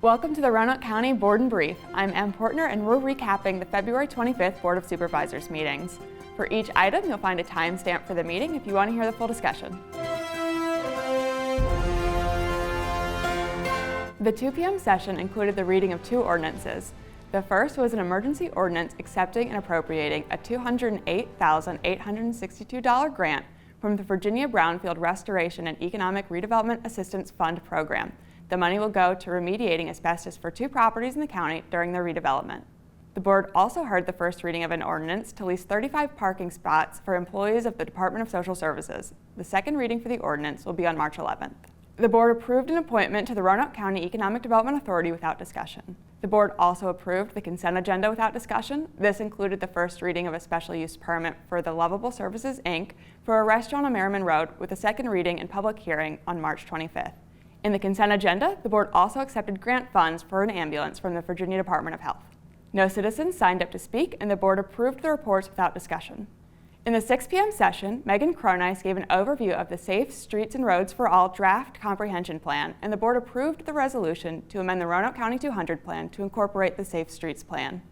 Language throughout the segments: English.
Welcome to the Roanoke County Board and Brief. I'm Em Portner and we're recapping the February 25th Board of Supervisors meetings. For each item, you'll find a timestamp for the meeting if you want to hear the full discussion. The 2 p.m. session included the reading of 2 ordinances. The first was an emergency ordinance accepting and appropriating a $208,862 grant from the Virginia Brownfield Restoration and Economic Redevelopment Assistance Fund program. The money will go to remediating asbestos for 2 properties in the county during their redevelopment. The board also heard the first reading of an ordinance to lease 35 parking spots for employees of the Department of Social Services. The second reading for the ordinance will be on March 11th. The board approved an appointment to the Roanoke County Economic Development Authority without discussion. The board also approved the consent agenda without discussion. This included the first reading of a special use permit for the Lovable Services, Inc. for a restaurant on Merriman Road with a second reading and public hearing on March 25th. In the consent agenda, the board also accepted grant funds for an ambulance from the Virginia Department of Health. No citizens signed up to speak, and the board approved the reports without discussion. In the 6 p.m. session, Megan Cronice gave an overview of the Safe Streets and Roads for All Draft Comprehension Plan, and the board approved the resolution to amend the Roanoke County 200 Plan to incorporate the Safe Streets Plan.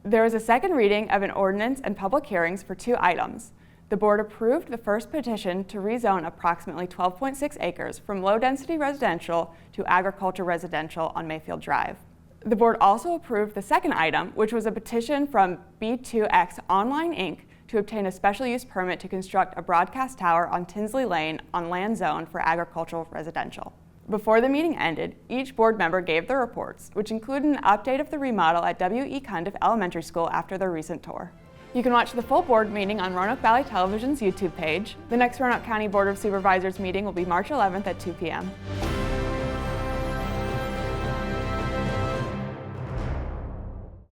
There was a second reading of an ordinance and public hearings for 2 items. The board approved the first petition to rezone approximately 12.6 acres from low-density residential to agriculture residential on Mayfield Drive. The board also approved the second item, which was a petition from B2X Online Inc. to obtain a special use permit to construct a broadcast tower on Tinsley Lane on land zoned for agricultural residential. Before the meeting ended, each board member gave their reports, which included an update of the remodel at W.E. Cundiff Elementary School after their recent tour. You can watch the full board meeting on Roanoke Valley Television's YouTube page. The next Roanoke County Board of Supervisors meeting will be March 11th at 2 p.m.